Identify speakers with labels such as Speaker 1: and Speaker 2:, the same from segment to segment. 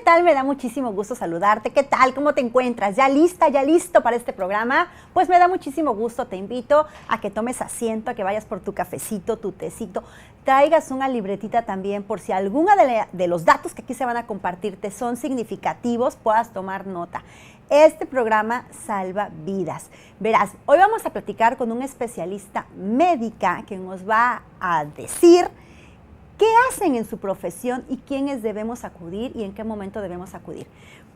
Speaker 1: tal? Me da muchísimo gusto saludarte. ¿Qué tal? ¿Cómo te encuentras? ¿Ya lista, ya listo para este programa? Pues me da muchísimo gusto. Te invito a que tomes asiento, a que vayas por tu cafecito, tu tecito. Traigas una libretita también por si alguna de los datos que aquí se van a compartirte son significativos, puedas tomar nota. Este programa salva vidas. Verás, hoy vamos a platicar con un especialista médica que nos va a decir qué hacen en su profesión y quiénes debemos acudir y en qué momento debemos acudir.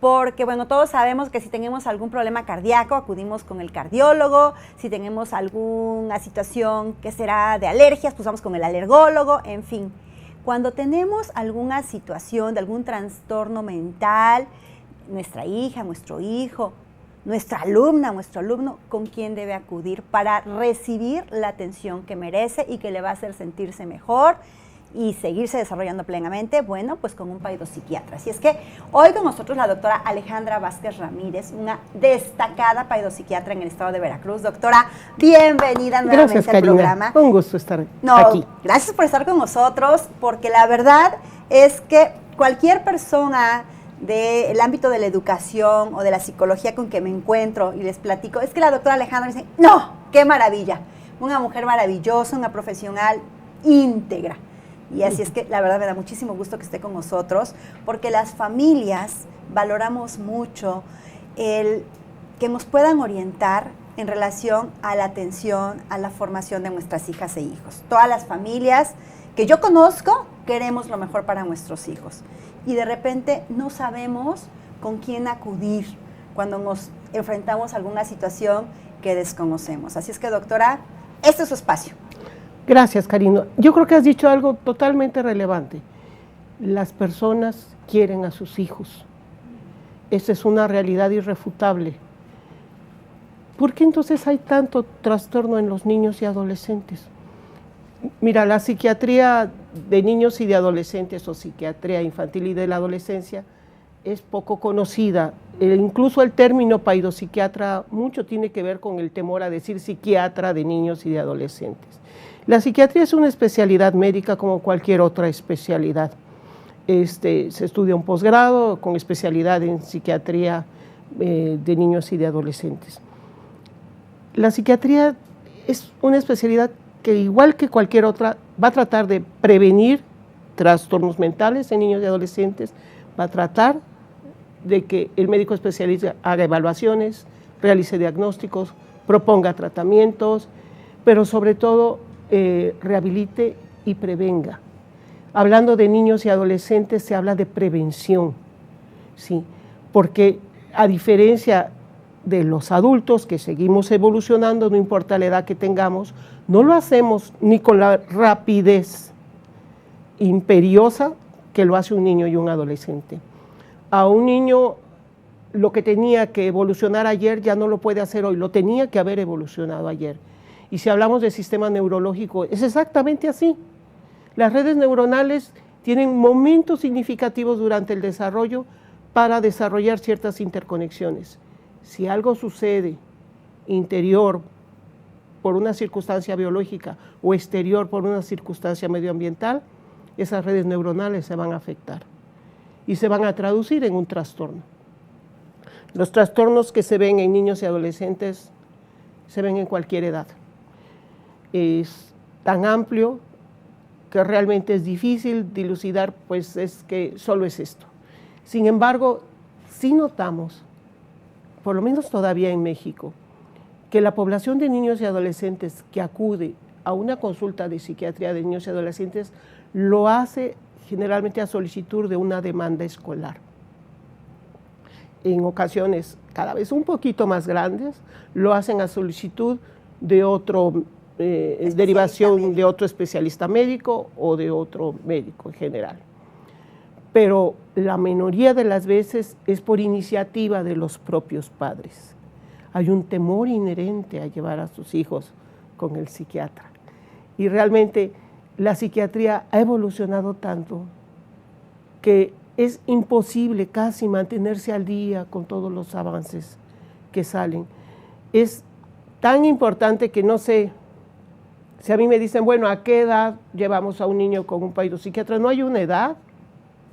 Speaker 1: Porque, bueno, todos sabemos que si tenemos algún problema cardíaco, acudimos con el cardiólogo. Si tenemos alguna situación que será de alergias, pues vamos con el alergólogo, en fin. Cuando tenemos alguna situación de algún trastorno mental, nuestra hija, nuestro hijo, nuestra alumna, nuestro alumno, ¿con quién debe acudir para recibir la atención que merece y que le va a hacer sentirse mejor y seguirse desarrollando plenamente? Bueno, pues con un paidopsiquiatra. Así es que hoy con nosotros la doctora Alejandra Vázquez Ramírez, una destacada paidopsiquiatra en el estado de Veracruz. Doctora, bienvenida nuevamente al programa.
Speaker 2: Un gusto estar aquí.
Speaker 1: Gracias por estar con nosotros, porque la verdad es que cualquier persona del ámbito de la educación o de la psicología con que me encuentro y les platico, es que la doctora Alejandra dice, ¡no! ¡Qué maravilla! Una mujer maravillosa, una profesional íntegra. Y así es que la verdad me da muchísimo gusto que esté con nosotros, porque las familias valoramos mucho el que nos puedan orientar en relación a la atención, a la formación de nuestras hijas e hijos. Todas las familias que yo conozco queremos lo mejor para nuestros hijos. Y de repente no sabemos con quién acudir cuando nos enfrentamos a alguna situación que desconocemos. Así es que, doctora, este es su espacio.
Speaker 2: Gracias, Karina. Yo creo que has dicho algo totalmente relevante. Las personas quieren a sus hijos. Esa es una realidad irrefutable. ¿Por qué entonces hay tanto trastorno en los niños y adolescentes? Mira, la psiquiatría de niños y de adolescentes o psiquiatría infantil y de la adolescencia es poco conocida. Incluso el término paidopsiquiatra mucho tiene que ver con el temor a decir psiquiatra de niños y de adolescentes. La psiquiatría es una especialidad médica como cualquier otra especialidad. Se estudia un posgrado con especialidad en psiquiatría de niños y de adolescentes. La psiquiatría es una especialidad que, igual que cualquier otra, va a tratar de prevenir trastornos mentales en niños y adolescentes, va a tratar de que el médico especialista haga evaluaciones, realice diagnósticos, proponga tratamientos, pero sobre todo rehabilite y prevenga. Hablando de niños y adolescentes se habla de prevención, ¿sí? Porque a diferencia de los adultos que seguimos evolucionando, no importa la edad que tengamos, no lo hacemos ni con la rapidez imperiosa que lo hace un niño y un adolescente. A un niño lo que tenía que evolucionar ayer ya no lo puede hacer hoy, lo tenía que haber evolucionado ayer. Y si hablamos del sistema neurológico, es exactamente así. Las redes neuronales tienen momentos significativos durante el desarrollo para desarrollar ciertas interconexiones. Si algo sucede interior por una circunstancia biológica o exterior por una circunstancia medioambiental, esas redes neuronales se van a afectar y se van a traducir en un trastorno. Los trastornos que se ven en niños y adolescentes se ven en cualquier edad. Es tan amplio que realmente es difícil dilucidar, pues es que solo es esto. Sin embargo, sí notamos, por lo menos todavía en México, que la población de niños y adolescentes que acude a una consulta de psiquiatría de niños y adolescentes lo hace generalmente a solicitud de una demanda escolar. En ocasiones cada vez un poquito más grandes, lo hacen a solicitud de otro derivación de otro especialista médico o de otro médico en general. Pero la minoría de las veces es por iniciativa de los propios padres. Hay un temor inherente a llevar a sus hijos con el psiquiatra. Y realmente la psiquiatría ha evolucionado tanto que es imposible casi mantenerse al día con todos los avances que salen. Es tan importante que no sé, si a mí me dicen, bueno, ¿a qué edad llevamos a un niño con un paidopsiquiatra? No hay una edad,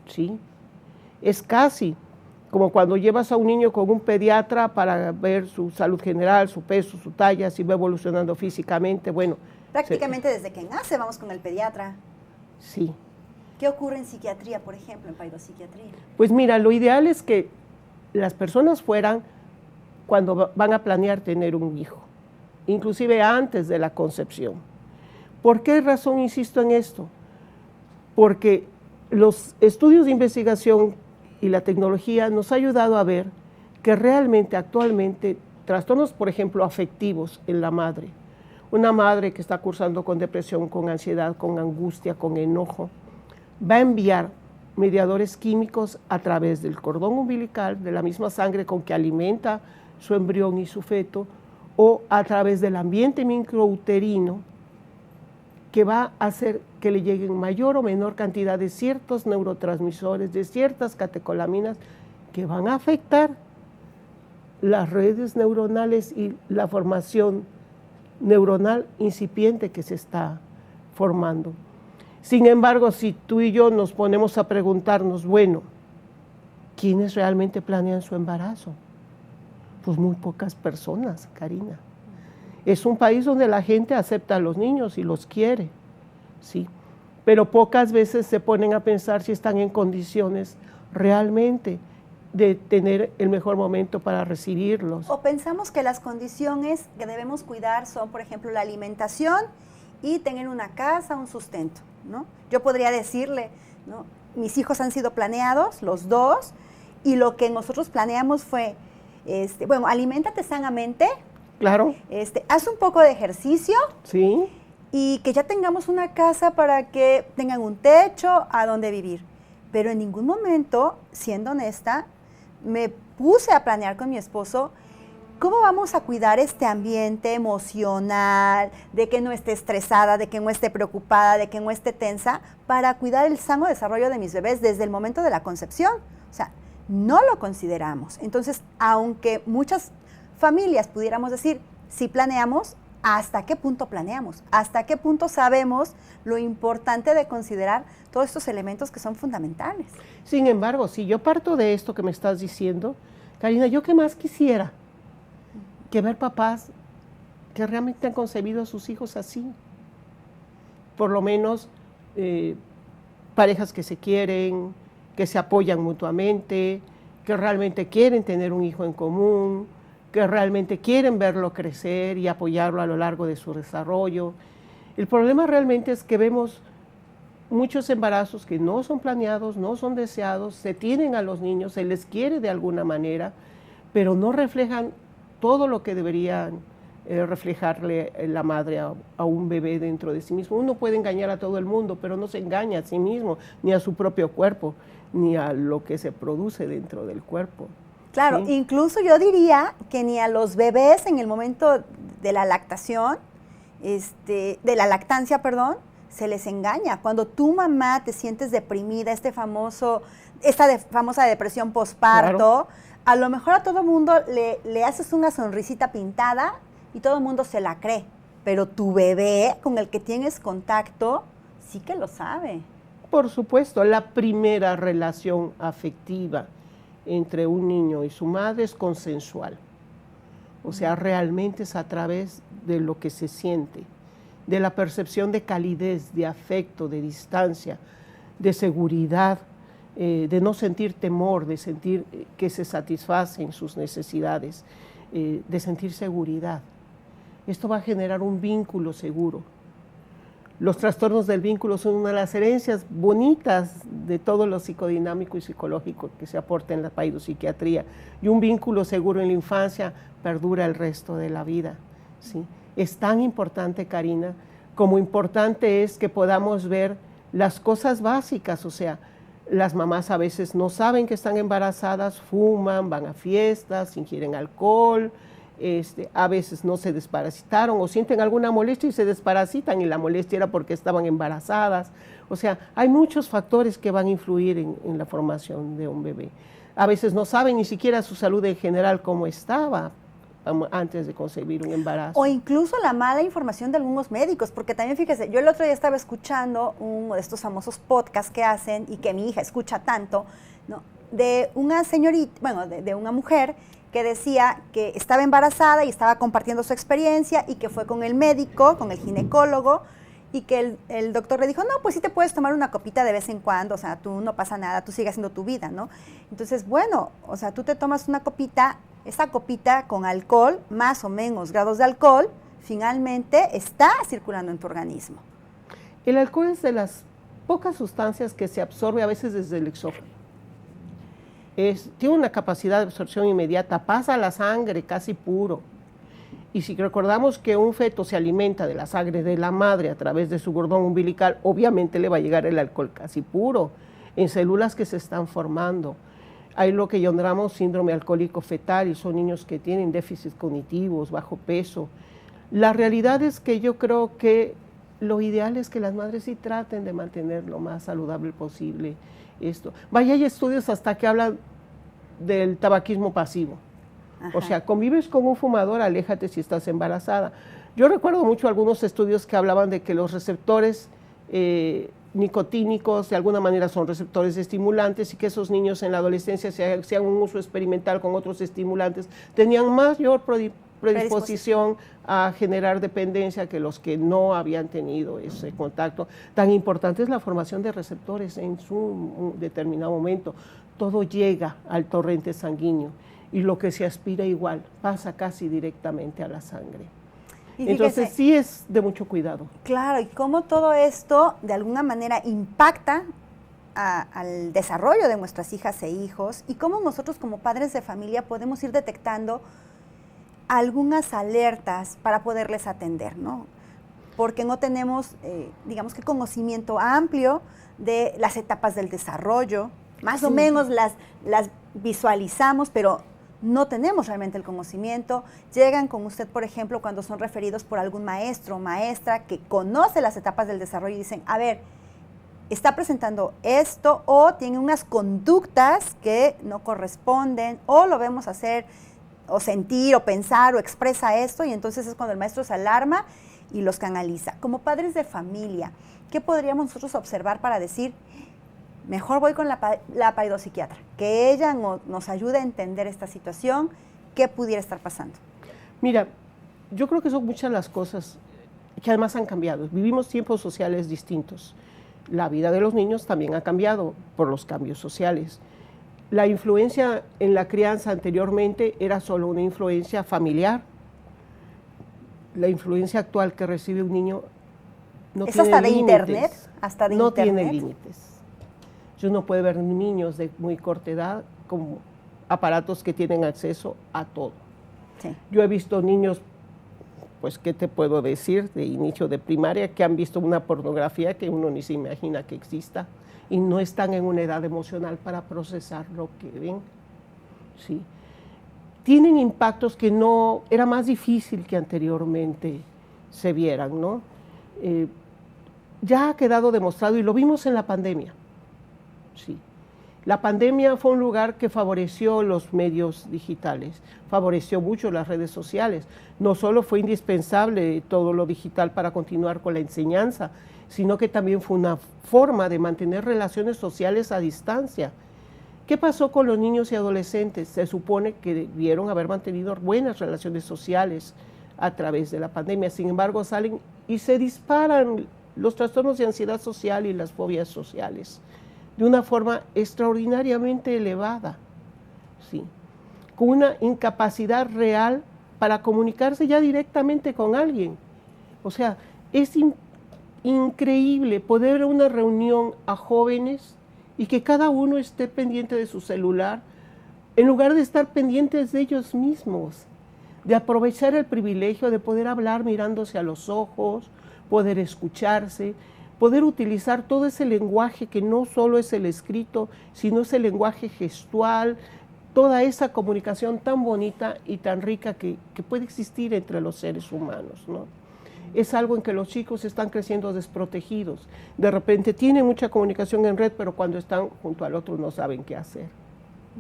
Speaker 2: ¿sí? Es casi como cuando llevas a un niño con un pediatra para ver su salud general, su peso, su talla, si va evolucionando físicamente, bueno.
Speaker 1: Prácticamente desde que nace vamos con el pediatra.
Speaker 2: Sí.
Speaker 1: ¿Qué ocurre en psiquiatría, por ejemplo, en pseudopsiquiatría?
Speaker 2: Pues mira, lo ideal es que las personas fueran cuando van a planear tener un hijo, inclusive antes de la concepción. ¿Por qué razón insisto en esto? Porque los estudios de investigación y la tecnología nos ha ayudado a ver que realmente actualmente trastornos, por ejemplo, afectivos en la madre, una madre que está cursando con depresión, con ansiedad, con angustia, con enojo, va a enviar mediadores químicos a través del cordón umbilical, de la misma sangre con que alimenta su embrión y su feto, o a través del ambiente microuterino, que va a hacer que le lleguen mayor o menor cantidad de ciertos neurotransmisores, de ciertas catecolaminas, que van a afectar las redes neuronales y la formación neuronal incipiente que se está formando. Sin embargo, si tú y yo nos ponemos a preguntarnos, bueno, ¿quiénes realmente planean su embarazo? Pues muy pocas personas, Karina. Es un país donde la gente acepta a los niños y los quiere, sí, pero pocas veces se ponen a pensar si están en condiciones realmente de tener el mejor momento para recibirlos.
Speaker 1: O pensamos que las condiciones que debemos cuidar son, por ejemplo, la alimentación y tener una casa, un sustento, ¿no? Yo podría decirle, ¿no? Mis hijos han sido planeados, los dos, y lo que nosotros planeamos fue, bueno, aliméntate sanamente.
Speaker 2: Claro.
Speaker 1: Haz un poco de ejercicio.
Speaker 2: Sí.
Speaker 1: Y que ya tengamos una casa para que tengan un techo a donde vivir. Pero en ningún momento, siendo honesta, me puse a planear con mi esposo cómo vamos a cuidar este ambiente emocional, de que no esté estresada, de que no esté preocupada, de que no esté tensa, para cuidar el sano desarrollo de mis bebés desde el momento de la concepción. O sea, no lo consideramos. Entonces, aunque muchas familias pudiéramos decir, si planeamos, ¿hasta qué punto planeamos? ¿Hasta qué punto sabemos lo importante de considerar todos estos elementos que son fundamentales?
Speaker 2: Sin embargo, si yo parto de esto que me estás diciendo, Karina, ¿yo qué más quisiera? Que ver papás que realmente han concebido a sus hijos así. Por lo menos parejas que se quieren, que se apoyan mutuamente, que realmente quieren tener un hijo en común, que realmente quieren verlo crecer y apoyarlo a lo largo de su desarrollo. El problema realmente es que vemos muchos embarazos que no son planeados, no son deseados, se tienen a los niños, se les quiere de alguna manera, pero no reflejan todo lo que deberían reflejarle la madre a un bebé dentro de sí mismo. Uno puede engañar a todo el mundo, pero no se engaña a sí mismo, ni a su propio cuerpo, ni a lo que se produce dentro del cuerpo.
Speaker 1: Claro,
Speaker 2: ¿sí?
Speaker 1: Incluso yo diría que ni a los bebés en el momento de la lactación, de la lactancia, perdón, se les engaña. Cuando tu mamá te sientes deprimida, esta famosa depresión posparto, claro, a lo mejor a todo mundo le haces una sonrisita pintada y todo el mundo se la cree, pero tu bebé con el que tienes contacto sí que lo sabe.
Speaker 2: Por supuesto, la primera relación afectiva entre un niño y su madre es consensual. O sea, realmente es a través de lo que se siente, de la percepción de calidez, de afecto, de distancia, de seguridad, de no sentir temor, de sentir que se satisfacen sus necesidades, de sentir seguridad. Esto va a generar un vínculo seguro. Los trastornos del vínculo son una de las herencias bonitas de todo lo psicodinámico y psicológico que se aporta en la pseudopsiquiatría. Y un vínculo seguro en la infancia perdura el resto de la vida, ¿sí? Es tan importante, Karina, como importante es que podamos ver las cosas básicas. O sea, las mamás a veces no saben que están embarazadas, fuman, van a fiestas, ingieren alcohol, a veces no se desparasitaron o sienten alguna molestia y se desparasitan y la molestia era porque estaban embarazadas. O sea, hay muchos factores que van a influir en la formación de un bebé. A veces no saben ni siquiera su salud en general cómo estaba antes de concebir un embarazo.
Speaker 1: O incluso la mala información de algunos médicos, porque también fíjese, yo el otro día estaba escuchando uno de estos famosos podcasts que hacen y que mi hija escucha tanto, ¿no? de una señorita, bueno, de una mujer que decía que estaba embarazada y estaba compartiendo su experiencia y que fue con el médico, con el ginecólogo, y que el doctor le dijo, no, pues sí te puedes tomar una copita de vez en cuando, o sea, tú no pasa nada, tú sigues haciendo tu vida, ¿no? Entonces, bueno, o sea, tú te tomas una copita, esa copita con alcohol, más o menos grados de alcohol, finalmente está circulando en tu organismo.
Speaker 2: El alcohol es de las pocas sustancias que se absorbe a veces desde el exófago. Tiene una capacidad de absorción inmediata, pasa a la sangre casi puro. Y si recordamos que un feto se alimenta de la sangre de la madre a través de su cordón umbilical, obviamente le va a llegar el alcohol casi puro en células que se están formando. Hay lo que llamamos síndrome alcohólico fetal y son niños que tienen déficits cognitivos, bajo peso. La realidad es que yo creo que lo ideal es que las madres sí traten de mantener lo más saludable posible esto. Vaya, hay estudios hasta que hablan del tabaquismo pasivo. Ajá. O sea, convives con un fumador, aléjate si estás embarazada. Yo recuerdo mucho algunos estudios que hablaban de que los receptores nicotínicos de alguna manera son receptores estimulantes y que esos niños en la adolescencia, si hacían un uso experimental con otros estimulantes, tenían mayor predisposición a generar dependencia que los que no habían tenido ese contacto. Tan importante es la formación de receptores en un determinado momento. Todo llega al torrente sanguíneo. Y lo que se aspira igual, pasa casi directamente a la sangre. Entonces sí es de mucho cuidado.
Speaker 1: Claro, y cómo todo esto de alguna manera impacta al desarrollo de nuestras hijas e hijos y cómo nosotros como padres de familia podemos ir detectando algunas alertas para poderles atender, ¿no? Porque no tenemos, digamos que conocimiento amplio de las etapas del desarrollo, más o menos las visualizamos, pero no tenemos realmente el conocimiento. Llegan con usted, por ejemplo, cuando son referidos por algún maestro o maestra que conoce las etapas del desarrollo y dicen, a ver, está presentando esto o tiene unas conductas que no corresponden o lo vemos hacer o sentir o pensar o expresa esto y entonces es cuando el maestro se alarma y los canaliza. Como padres de familia, ¿qué podríamos nosotros observar para decir, mejor voy con la paidopsiquiatra, que ella nos ayude a entender esta situación, qué pudiera estar pasando?
Speaker 2: Mira, yo creo que son muchas las cosas que además han cambiado. Vivimos tiempos sociales distintos. La vida de los niños también ha cambiado por los cambios sociales. La influencia en la crianza anteriormente era solo una influencia familiar. La influencia actual que recibe un niño no tiene
Speaker 1: hasta de
Speaker 2: límites.
Speaker 1: Internet, hasta de
Speaker 2: no
Speaker 1: Internet.
Speaker 2: Tiene límites. Uno puede ver niños de muy corta edad con aparatos que tienen acceso a todo. Sí. Yo he visto niños, pues, ¿qué te puedo decir? De inicio de primaria, que han visto una pornografía que uno ni se imagina que exista y no están en una edad emocional para procesar lo que ven. Sí. Tienen impactos que no, era más difícil que anteriormente se vieran, ¿no? Ya ha quedado demostrado y lo vimos en la pandemia. Sí. La pandemia fue un lugar que favoreció los medios digitales, favoreció mucho las redes sociales. No solo fue indispensable todo lo digital para continuar con la enseñanza, sino que también fue una forma de mantener relaciones sociales a distancia. ¿Qué pasó con los niños y adolescentes? Se supone que debieron haber mantenido buenas relaciones sociales a través de la pandemia. Sin embargo, salen y se disparan los trastornos de ansiedad social y las fobias sociales de una forma extraordinariamente elevada, ¿sí? Con una incapacidad real para comunicarse ya directamente con alguien. O sea, es increíble poder ver una reunión a jóvenes y que cada uno esté pendiente de su celular, en lugar de estar pendientes de ellos mismos, de aprovechar el privilegio de poder hablar mirándose a los ojos, poder escucharse, poder utilizar todo ese lenguaje que no solo es el escrito, sino es el lenguaje gestual, toda esa comunicación tan bonita y tan rica que puede existir entre los seres humanos, ¿no? Es algo en que los chicos están creciendo desprotegidos. De repente tienen mucha comunicación en red, pero cuando están junto al otro no saben qué hacer.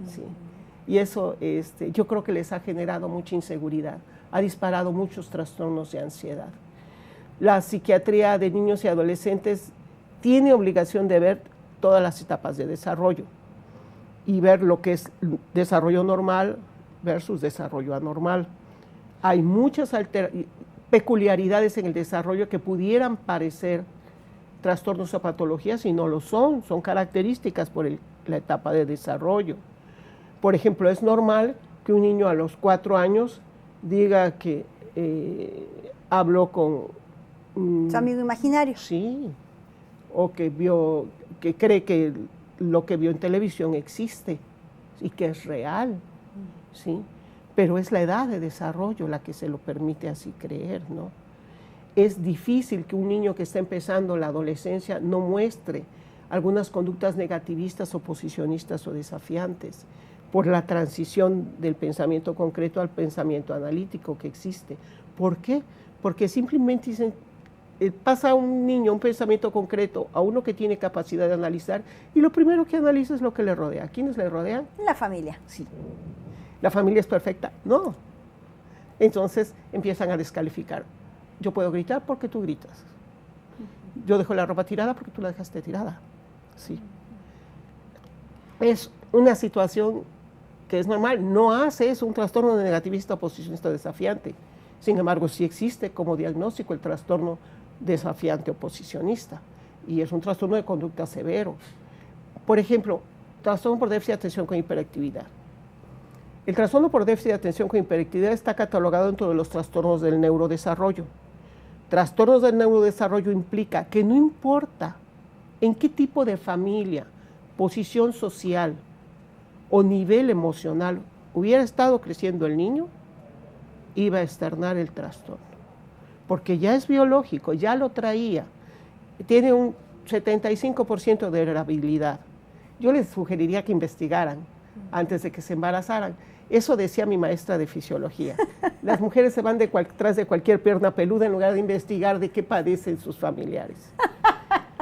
Speaker 2: ¿Sí? Y eso yo creo que les ha generado mucha inseguridad, ha disparado muchos trastornos de ansiedad. La psiquiatría de niños y adolescentes tiene obligación de ver todas las etapas de desarrollo. y ver lo que es desarrollo normal versus desarrollo anormal. Hay muchas peculiaridades en el desarrollo que pudieran parecer trastornos o patologías y no lo son, son características por la etapa de desarrollo. Por ejemplo, es normal que un niño a los 4 años diga que habló con
Speaker 1: su amigo imaginario.
Speaker 2: Sí, o que cree que lo que vio en televisión existe y que es real, ¿sí? Pero es la edad de desarrollo la que se lo permite así creer, ¿no? Es difícil que un niño que está empezando la adolescencia no muestre algunas conductas negativistas, oposicionistas o desafiantes por la transición del pensamiento concreto al pensamiento analítico que existe. ¿Por qué? Porque simplemente dicen, pasa a un niño un pensamiento concreto a uno que tiene capacidad de analizar y lo primero que analiza es lo que le rodea. ¿Quiénes le rodean?
Speaker 1: La familia.
Speaker 2: Sí. ¿La familia es perfecta? No. Entonces empiezan a descalificar. Yo puedo gritar porque tú gritas. Yo dejo la ropa tirada porque tú la dejaste tirada. Sí. Es una situación que es normal. No hace eso un trastorno de negativista oposicionista desafiante. Sin embargo, sí existe como diagnóstico el trastorno desafiante oposicionista. Y es un trastorno de conducta severo. Por ejemplo, trastorno por déficit de atención con hiperactividad. El trastorno por déficit de atención con hiperactividad está catalogado dentro de los trastornos del neurodesarrollo. Trastornos del neurodesarrollo implica que no importa en qué tipo de familia, posición social o nivel emocional hubiera estado creciendo el niño, iba a externar el trastorno. Porque ya es biológico, ya lo traía. Tiene un 75% de heredabilidad. Yo les sugeriría que investigaran antes de que se embarazaran. Eso decía mi maestra de fisiología. Las mujeres se van tras de cualquier pierna peluda en lugar de investigar de qué padecen sus familiares.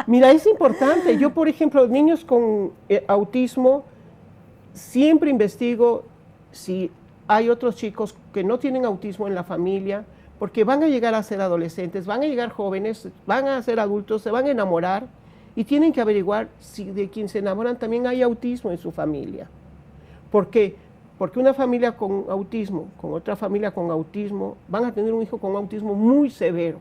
Speaker 2: Mira, es importante. Yo, por ejemplo, niños con autismo, siempre investigo si hay otros chicos que no tienen autismo en la familia, porque van a llegar a ser adolescentes, van a llegar jóvenes, van a ser adultos, se van a enamorar y tienen que averiguar si de quien se enamoran también hay autismo en su familia. ¿Por qué? Porque una familia con autismo, con otra familia con autismo, van a tener un hijo con autismo muy severo.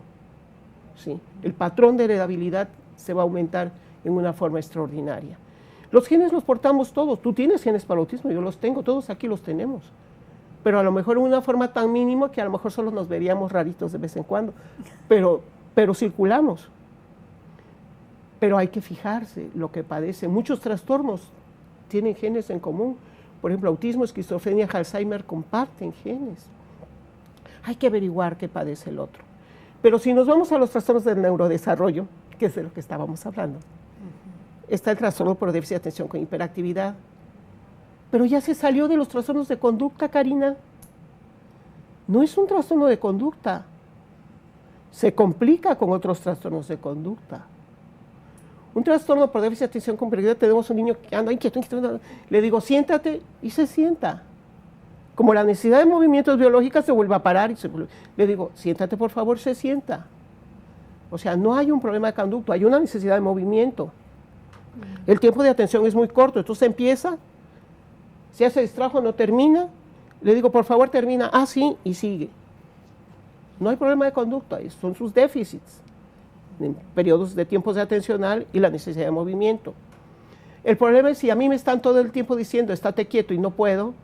Speaker 2: ¿Sí? El patrón de heredabilidad se va a aumentar en una forma extraordinaria. Los genes los portamos todos. Tú tienes genes para autismo, yo los tengo, todos aquí los tenemos. Pero a lo mejor en una forma tan mínima que a lo mejor solo nos veríamos raritos de vez en cuando. Pero circulamos. Pero hay que fijarse lo que padece. Muchos trastornos tienen genes en común. Por ejemplo, autismo, esquizofrenia, Alzheimer comparten genes. Hay que averiguar qué padece el otro. Pero si nos vamos a los trastornos del neurodesarrollo, que es de lo que estábamos hablando, está el trastorno por déficit de atención con hiperactividad. Pero ya se salió de los trastornos de conducta, Karina. No es un trastorno de conducta. Se complica con otros trastornos de conducta. Un trastorno por déficit de atención con hiperactividad, tenemos un niño que anda inquieto, le digo, siéntate, y se sienta. Como la necesidad de movimientos biológicos se vuelve a parar, le digo, siéntate por favor, se sienta. O sea, no hay un problema de conducta, hay una necesidad de movimiento. El tiempo de atención es muy corto, entonces empieza, si ya se distrajo, no termina, le digo, por favor, termina, sí, y sigue. No hay problema de conducta, son sus déficits, en periodos de tiempos de atencional y la necesidad de movimiento. El problema es si a mí me están todo el tiempo diciendo, estate quieto y no puedo,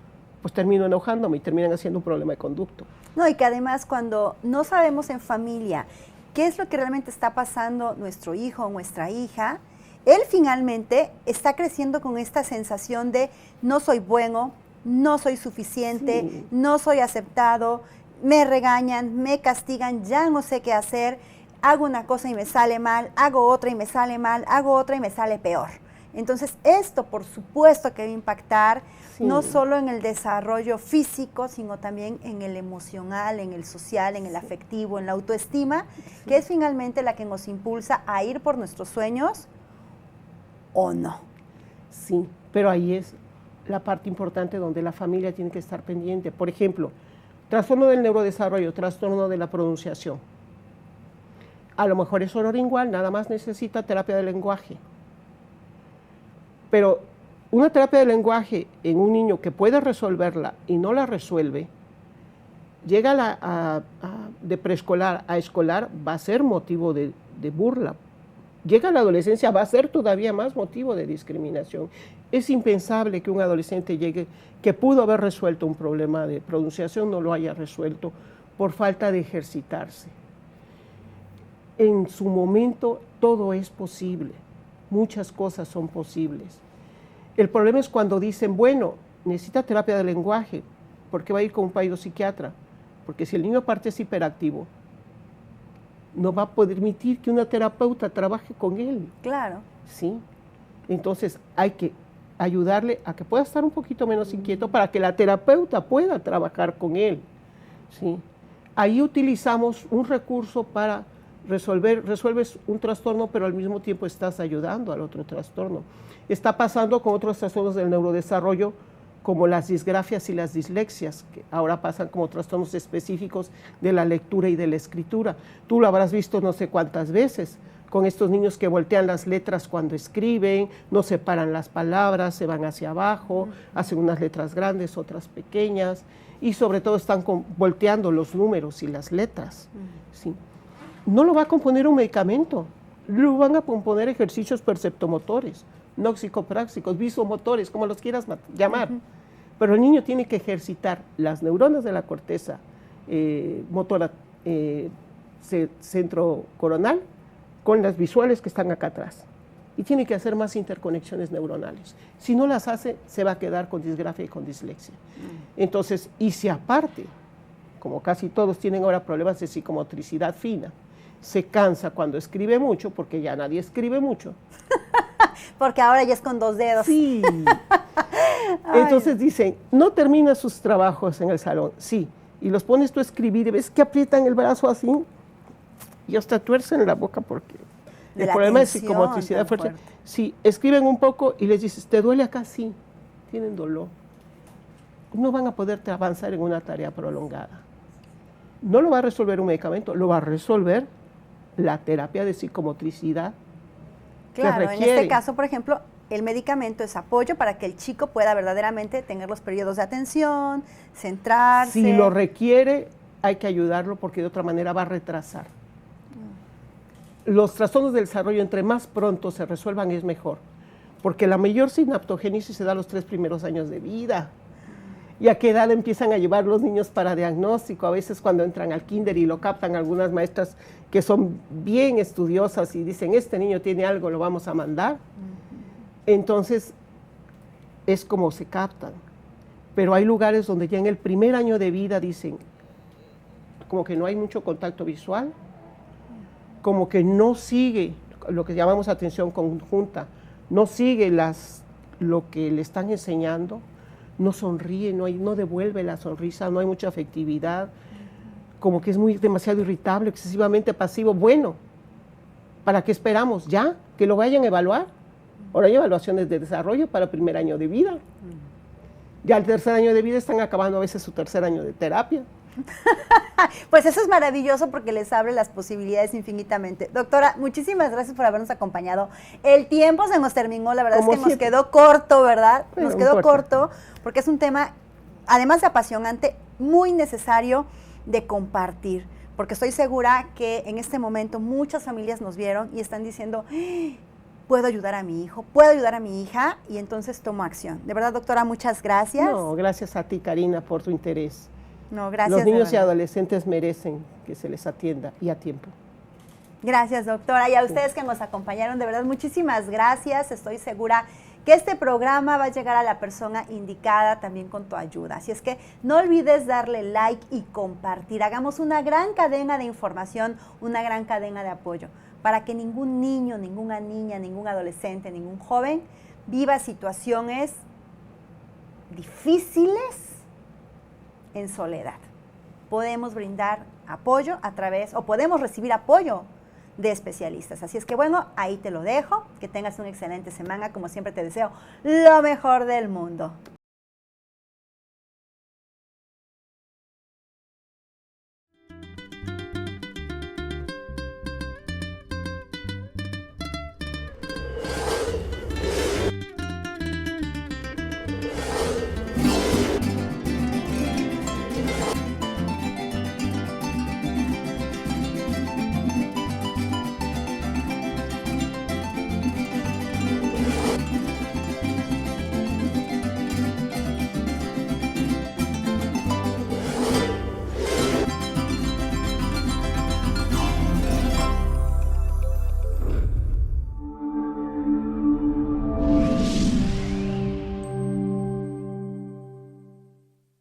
Speaker 2: pues termino enojándome y terminan haciendo un problema de conducta.
Speaker 1: No, y que además cuando no sabemos en familia qué es lo que realmente está pasando nuestro hijo o nuestra hija, él finalmente está creciendo con esta sensación de no soy bueno, no soy suficiente, sí, no soy aceptado, me regañan, me castigan, ya no sé qué hacer, hago una cosa y me sale mal, hago otra y me sale mal, hago otra y me sale peor. Entonces esto por supuesto que va a impactar sí, no solo en el desarrollo físico, sino también en el emocional, en el social, en el afectivo, en la autoestima, sí, que es finalmente la que nos impulsa a ir por nuestros sueños o no.
Speaker 2: Sí, pero ahí es la parte importante donde la familia tiene que estar pendiente. Por ejemplo, trastorno del neurodesarrollo, trastorno de la pronunciación. A lo mejor es ororingual, nada más necesita terapia de lenguaje. Pero una terapia de lenguaje en un niño que puede resolverla y no la resuelve, llega de preescolar a escolar, va a ser motivo de burla. Llega a la adolescencia, va a ser todavía más motivo de discriminación. Es impensable que un adolescente llegue, que pudo haber resuelto un problema de pronunciación, no lo haya resuelto por falta de ejercitarse. En su momento todo es posible, muchas cosas son posibles. El problema es cuando dicen, bueno, necesita terapia de lenguaje, ¿por qué va a ir con un psiquiatra? Porque si el niño aparte es hiperactivo, no va a permitir que una terapeuta trabaje con él.
Speaker 1: Claro.
Speaker 2: ¿Sí? Entonces hay que ayudarle a que pueda estar un poquito menos inquieto para que la terapeuta pueda trabajar con él. ¿Sí? Ahí utilizamos un recurso para resuelves un trastorno, pero al mismo tiempo estás ayudando al otro trastorno. Está pasando con otros trastornos del neurodesarrollo, como las disgrafias y las dislexias, que ahora pasan como trastornos específicos de la lectura y de la escritura. Tú lo habrás visto no sé cuántas veces, con estos niños que voltean las letras cuando escriben, no separan las palabras, se van hacia abajo, hacen unas letras grandes, otras pequeñas, y sobre todo están volteando los números y las letras. ¿Sí? No lo va a componer un medicamento, lo van a componer ejercicios perceptomotores, noxicopráxicos, visomotores, como los quieras llamar. Pero el niño tiene que ejercitar las neuronas de la corteza motora centro coronal con las visuales que están acá atrás. Y tiene que hacer más interconexiones neuronales. Si no las hace, se va a quedar con disgrafia y con dislexia. Entonces, y si aparte, como casi todos tienen ahora problemas de psicomotricidad fina, se cansa cuando escribe mucho, porque ya nadie escribe mucho.
Speaker 1: Porque ahora ya es con 2 dedos.
Speaker 2: Sí. Entonces dicen, no termina sus trabajos en el salón. Sí. Y los pones tú a escribir y ves que aprietan el brazo así y hasta tuercen la boca porque el problema de psicomotricidad fuerte. Sí, escriben un poco y les dices, ¿te duele acá? Sí, tienen dolor. No van a poder avanzar en una tarea prolongada. No lo va a resolver un medicamento, lo va a resolver la terapia de psicomotricidad.
Speaker 1: Claro, en este caso, por ejemplo, el medicamento es apoyo para que el chico pueda verdaderamente tener los periodos de atención, centrarse.
Speaker 2: Si lo requiere, hay que ayudarlo porque de otra manera va a retrasar. Los trastornos del desarrollo, entre más pronto se resuelvan, es mejor, porque la mayor sinaptogénesis se da los 3 primeros años de vida. ¿Y a qué edad empiezan a llevar los niños para diagnóstico? A veces cuando entran al kinder y lo captan algunas maestras que son bien estudiosas y dicen, este niño tiene algo, lo vamos a mandar. Entonces, es como se captan. Pero hay lugares donde ya en el primer año de vida dicen, como que no hay mucho contacto visual, como que no sigue lo que llamamos atención conjunta, no sigue lo que le están enseñando, no sonríe, no devuelve la sonrisa, no hay mucha afectividad, como que es demasiado irritable, excesivamente pasivo. Bueno, ¿para qué esperamos? ¿Ya? ¿Que lo vayan a evaluar? Ahora hay evaluaciones de desarrollo para el primer año de vida. Ya el tercer año de vida están acabando a veces su tercer año de terapia.
Speaker 1: Pues eso es maravilloso porque les abre las posibilidades infinitamente. Doctora, muchísimas gracias por habernos acompañado. El tiempo se nos terminó, la verdad es que nos quedó corto, ¿verdad? Nos quedó corto porque es un tema, además de apasionante, muy necesario de compartir, porque estoy segura que en este momento muchas familias nos vieron y están diciendo, puedo ayudar a mi hijo, puedo ayudar a mi hija, y entonces tomo acción. De verdad, doctora, muchas gracias.
Speaker 2: No, gracias a ti, Karina, por tu interés.
Speaker 1: No, gracias.
Speaker 2: Los niños y adolescentes merecen que se les atienda y a tiempo.
Speaker 1: Gracias, doctora. Y a ustedes que nos acompañaron, de verdad, muchísimas gracias. Estoy segura que este programa va a llegar a la persona indicada también con tu ayuda. Así es que no olvides darle like y compartir. Hagamos una gran cadena de información, una gran cadena de apoyo, para que ningún niño, ninguna niña, ningún adolescente, ningún joven viva situaciones difíciles en soledad. Podemos brindar apoyo a través, o podemos recibir apoyo de especialistas. Así es que bueno, ahí te lo dejo. Que tengas una excelente semana. Como siempre te deseo lo mejor del mundo.